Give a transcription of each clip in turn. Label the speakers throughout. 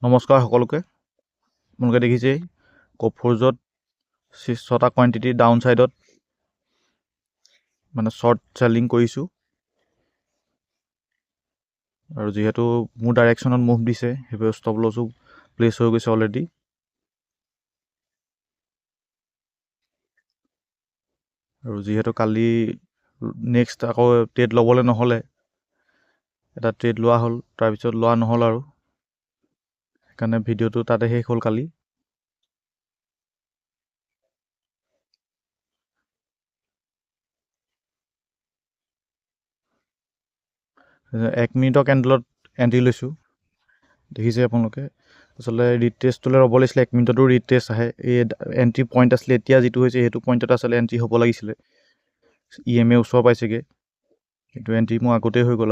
Speaker 1: নমস্কাৰ সকলোকে। আপোনালোকে দেখিছেই কফৰ্জত 6টা কোৱান্টিটি ডাউন সাইডত মানে শৰ্ট সেলিং কৰিছোঁ আৰু যেহেতু মোৰ ডাইৰেকশ্যনত মুভ দিছে সেইবাবে ষ্টপ লছো প্লেচ হৈ গৈছে অলৰেডি। আৰু যেহেতু কালি নেক্সট আকৌ ট্ৰেড ল'বলৈ নহ'লে এটা ট্ৰেড লোৱা হ'ল, তাৰপিছত লোৱা নহ'ল আৰু সেইকাৰণে ভিডিঅ'টো তাতে শেষ হ'ল কালি। এক মিনিটৰ কেণ্ডেলত এণ্ট্ৰি লৈছোঁ, দেখিছে আপোনালোকে। আচলতে ৰিট্ৰেষ্টলৈ ৰ'ব লাগিছিলে, 1 মিনিটতো ৰিট্ৰেষ্ট আহে। এই এণ্ট্ৰি পইণ্ট আছিলে, এতিয়া যিটো হৈছে সেইটো পইণ্টত আচলতে এণ্ট্ৰি হ'ব লাগিছিলে। EMA ওচৰ পাইছেগৈ, কিন্তু এণ্ট্ৰি মোৰ আগতেই হৈ গ'ল।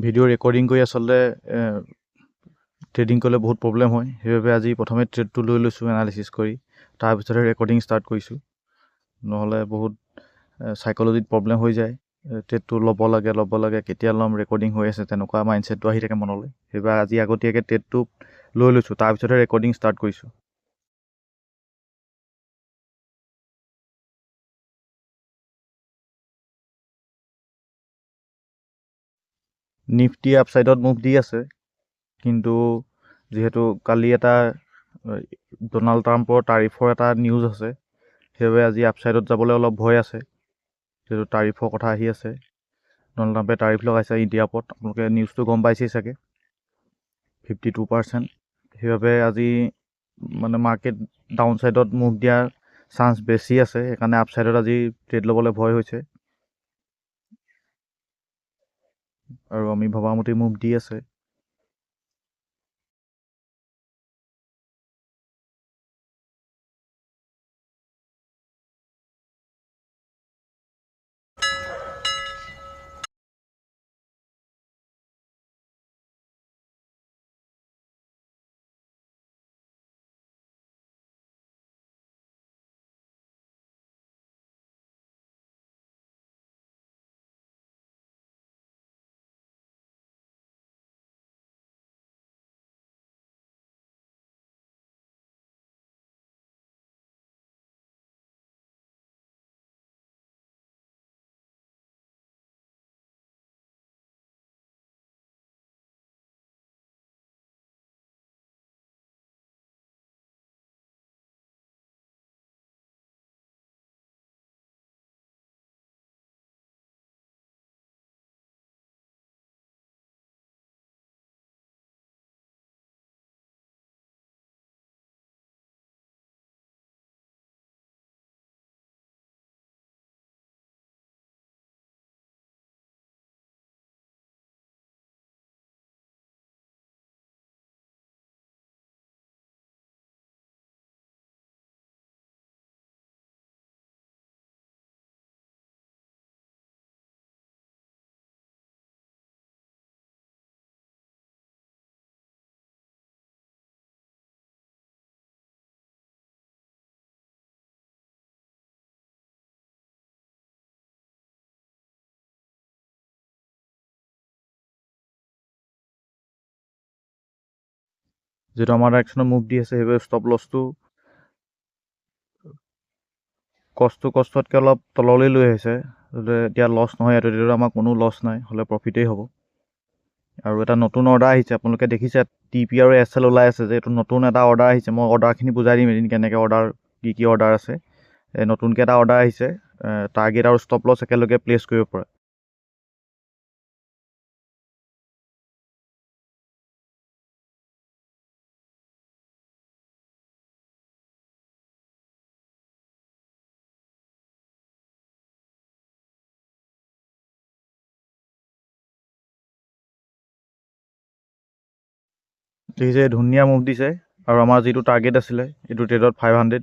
Speaker 1: ভিডিঅ' ৰেকৰ্ডিং কৰি আচলতে ট্ৰেডিং কৰিলে বহুত প্ৰব্লেম হয়, সেইবাবে আজি প্ৰথমে ট্ৰেডটো লৈ লৈছোঁ এনালিচিছ কৰি, তাৰপিছতহে ৰেকৰ্ডিং ষ্টাৰ্ট কৰিছোঁ। নহ'লে বহুত চাইক'লজিত প্ৰব্লেম হৈ যায়। ট্ৰেডটো ল'ব লাগে, কেতিয়া ল'ম, ৰেকৰ্ডিং হৈ আছে, তেনেকুৱা মাইণ্ডছেটটো আহি থাকে মনলৈ। সেইবাবে আজি আগতীয়াকৈ ট্ৰেডটো লৈ লৈছোঁ, তাৰপিছতহে ৰেকৰ্ডিং ষ্টাৰ্ট কৰিছোঁ। নিফটি আপছাইডত মুভ দি আছে, কিন্তু যিহেতু কালি এটা ডনাল্ড ট্ৰাম্পৰ তাৰিফৰ এটা নিউজ আছে, সেইবাবে আজি আপছাইডত যাবলৈ অলপ ভয় আছে। যিহেতু তাৰিফৰ কথা আহি আছে, ডনাল্ড ট্ৰাম্পে তাৰিফ লগাইছে ইণ্ডিয়াৰ ওপৰত, আপোনালোকে নিউজটো গম পাইছেই চাগে, 52%। সেইবাবে আজি মানে মাৰ্কেট ডাউন ছাইডত মুভ দিয়াৰ চান্স বেছি আছে, সেইকাৰণে আপছাইডত আজি ট্ৰেড ল'বলৈ ভয় হৈছে। আৰু আমি ভবামতে মুভ দি আছে। যিহেতু আমাৰ ডাইৰেকশ্যনত মুভ দি আছে, সেইবাবে ষ্টপ লছটো কষ্টতকৈ অলপ তললৈ লৈ আহিছে, যাতে এতিয়া লছ নহয়। তেতিয়াতো আমাৰ কোনো লছ নাই, হ'লে প্ৰফিটেই হ'ব। আৰু এটা নতুন অৰ্ডাৰ আহিছে, আপোনালোকে দেখিছে TP আৰু SL ওলাই আছে যে এইটো নতুন এটা অৰ্ডাৰ আহিছে। মই অৰ্ডাৰখিনি বুজাই দিম এদিন, কেনেকৈ অৰ্ডাৰ, কি অৰ্ডাৰ আছে। নতুনকৈ এটা অৰ্ডাৰ আহিছে, টাৰ্গেট আৰু ষ্টপ লছ একেলগে প্লেচ কৰিব পৰা। দেখিছে ধুনীয়া মুভ দিছে, আৰু আমাৰ যিটো টাৰ্গেট আছিলে এইটো ট্ৰেডত 500,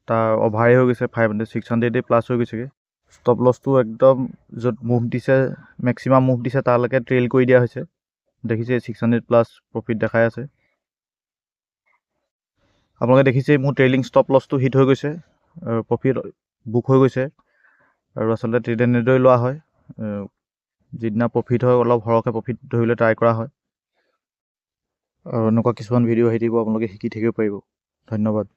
Speaker 1: তাৰ অভাৰেই হৈ গৈছে। 500 600 প্লাছ হৈ গৈছেগৈ। ষ্টপ লছটো একদম য'ত মুভ দিছে, মেক্সিমাম মুভ দিছে তালৈকে ট্ৰেইল কৰি দিয়া হৈছে। দেখিছে 600 প্লাছ প্ৰফিট দেখাই আছে। আপোনালোকে দেখিছে মোৰ ট্ৰেইলিং ষ্টপ লছটো হিট হৈ গৈছে, আৰু প্ৰফিট বুক হৈ গৈছে। আৰু আচলতে ট্ৰেড এনেদৰে লোৱা হয়, যিদিনা প্ৰফিট হয় অলপ সৰহকৈ প্ৰফিট ধৰিবলৈ ট্ৰাই কৰা হয়। আৰু এনেকুৱা কিছুমান ভিডিঅ' আহি থাকিব, আপোনালোকে শিকি থাকিব পাৰিব। ধন্যবাদ।